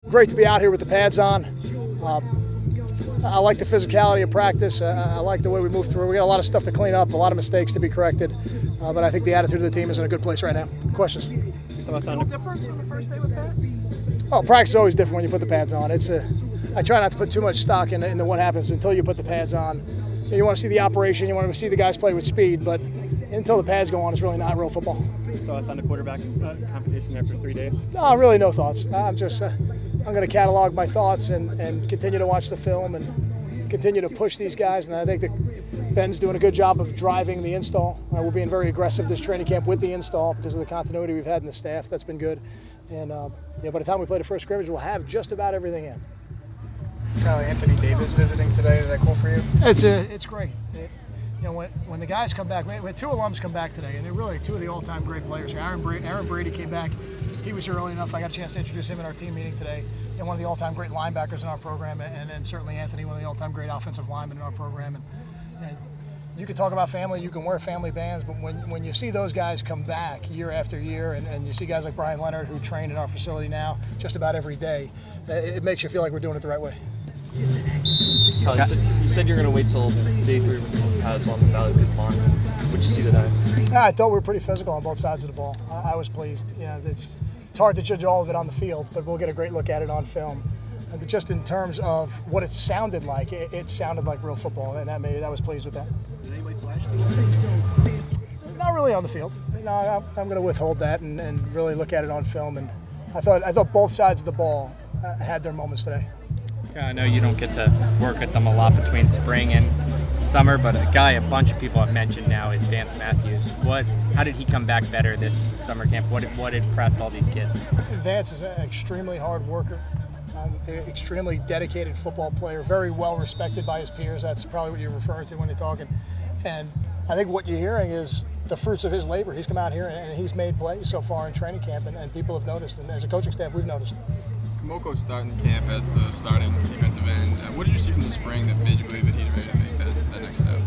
Great to be out here with the pads on. I like the physicality of practice. I like the way we move through. We got a lot of stuff to clean up, a lot of mistakes to be corrected, but I think the attitude of the team is in a good place right now. Questions? No difference on the first day with that? Oh, practice is always different when you put the pads on. I try not to put too much stock into what happens until you put the pads on. You want to see the operation, you want to see the guys play with speed, but until the pads go on, it's really not real football. Thoughts on the quarterback competition after 3 days? No, really no thoughts. I'm going to catalog my thoughts and continue to watch the film and continue to push these guys. And I think that Ben's doing a good job of driving the install. We're being very aggressive this training camp with the install because of the continuity we've had in the staff. That's been good. And by the time we play the first scrimmage, we'll have just about everything in. Anthony Davis visiting today. Is that cool for you? It's great. When the guys come back, we had two alums come back today, and they're really two of the all-time great players. Aaron Brady came back. He was here early enough. I got a chance to introduce him in our team meeting today. And one of the all-time great linebackers in our program, and certainly Anthony, one of the all-time great offensive linemen in our program. And you can talk about family, you can wear family bands, but when you see those guys come back year after year, and you see guys like Brian Leonard, who train in our facility now just about every day, it makes you feel like we're doing it the right way. You said you're going to wait till day 3 when the pads on the Valley League line. What'd you see today? I thought we were pretty physical on both sides of the ball. I was pleased. It's hard to judge all of it on the field, but we'll get a great look at it on film. But just in terms of what it sounded like, it sounded like real football, and I was pleased with that. Did anybody flash to you? Not really on the field. No, I'm going to withhold that and really look at it on film. And I thought both sides of the ball had their moments today. I know you don't get to work with them a lot between spring and summer, but a bunch of people have mentioned now is Vance Matthews. How did he come back better this summer camp? What impressed all these kids? Vance is an extremely hard worker, extremely dedicated football player, very well respected by his peers. That's probably what you're referring to when you're talking. And I think what you're hearing is the fruits of his labor. He's come out here and he's made plays so far in training camp, and people have noticed, and as a coaching staff, we've noticed. Kamoko's starting camp as the starting defensive end. What did you see from the spring that made you believe that he's ready to make that next step?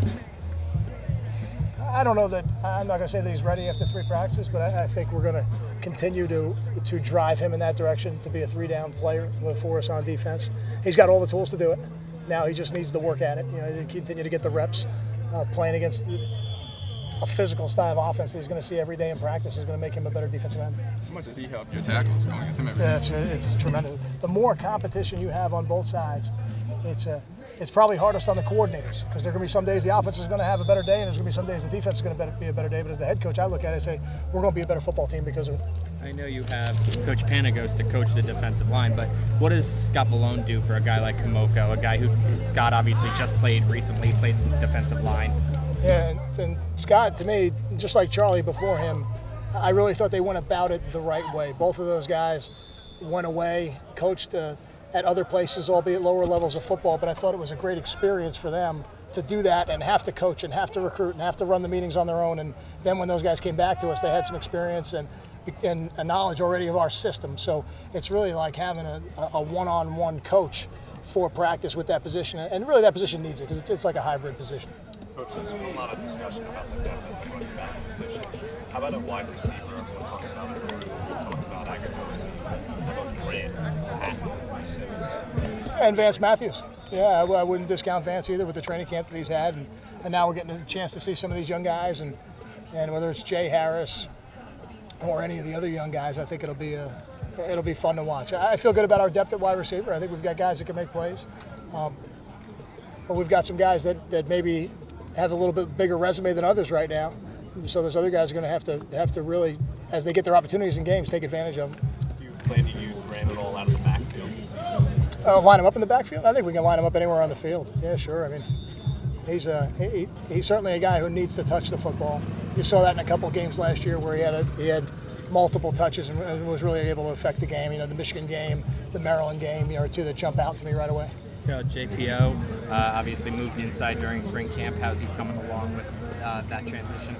I don't know that I'm not going to say that he's ready after 3 practices, but I think we're going to continue to drive him in that direction to be a 3-down player for us on defense. He's got all the tools to do it. Now he just needs to work at it. To continue to get the reps playing against a physical style of offense that he's going to see every day in practice is going to make him a better defensive end. How much does he help your tackles going against him every day? It's tremendous. The more competition you have on both sides, it's probably hardest on the coordinators, because there are going to be some days the offense is going to have a better day, and there's going to be some days the defense is going to be a better day. But as the head coach, I look at it and say, we're going to be a better football team because of it. I know you have Coach Panagos to coach the defensive line, but what does Scott Malone do for a guy like Kamoko, a guy who Scott obviously just played defensive line? Yeah, and Scott, to me, just like Charlie before him, I really thought they went about it the right way. Both of those guys went away, coached at other places, albeit lower levels of football, but I thought it was a great experience for them to do that and have to coach and have to recruit and have to run the meetings on their own. And then when those guys came back to us, they had some experience and a knowledge already of our system. So it's really like having a one-on-one coach for practice with that position. And really that position needs it because it's like a hybrid position. Coach, there's been a lot of discussion about the depth of the running back position. How about a wide receiver? Everyone talks about it. Talking about Aguilar. How about Grant, and Vance Matthews. Yeah, I wouldn't discount Vance either with the training camp that he's had. And now we're getting a chance to see some of these young guys. And whether it's Jay Harris or any of the other young guys, I think it'll be fun to watch. I feel good about our depth at wide receiver. I think we've got guys that can make plays. But we've got some guys that maybe have a little bit bigger resume than others right now. So those other guys are going to have to really, as they get their opportunities in games, take advantage of them. Do you plan to use Grant at all out of the backfield? Line him up in the backfield? I think we can line him up anywhere on the field. Yeah, sure. I mean, he's certainly a guy who needs to touch the football. You saw that in a couple of games last year where he had multiple touches and was really able to affect the game. The Michigan game, the Maryland game, are two that jump out to me right away. JPO obviously moved inside during spring camp. How's he coming along with that transition?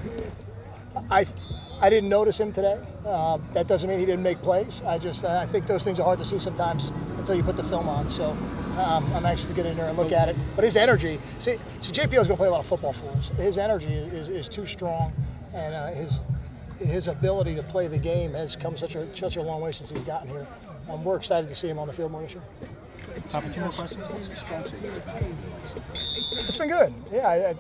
I didn't notice him today. That doesn't mean he didn't make plays. I think those things are hard to see sometimes until you put the film on. So I'm anxious to get in there and look at it. But his energy, JPO is going to play a lot of football for us. His energy is too strong, and his ability to play the game has come such a long way since he's gotten here. we're excited to see him on the field more this year. Top of 2 more questions. What's the strengths of your back? It's been good. Yeah,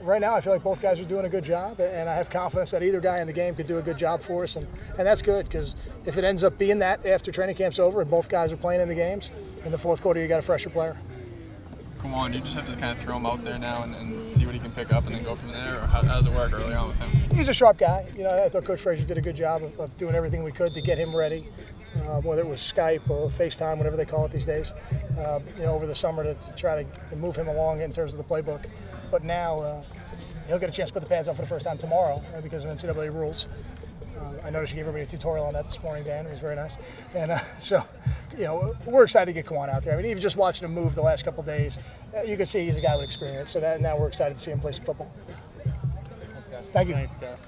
right now I feel like both guys are doing a good job, and I have confidence that either guy in the game could do a good job for us, and that's good, because if it ends up being that after training camp's over and both guys are playing in the games, in the fourth quarter you got a fresher player. Come on, you just have to kind of throw him out there now and see what he can pick up and then go from there, or how does it work early on with him? He's a sharp guy. You know, I thought Coach Frazier did a good job of doing everything we could to get him ready, whether it was Skype or FaceTime, whatever they call it these days, you know, over the summer to try to move him along in terms of the playbook. But now he'll get a chance to put the pads on for the first time tomorrow because of NCAA rules. I noticed you gave everybody a tutorial on that this morning, Dan. It was very nice. And so, you know, we're excited to get Kawan out there. I mean, even just watching him move the last couple of days, you can see he's a guy with experience. So now we're excited to see him play some football. Thank you. Thanks, guys.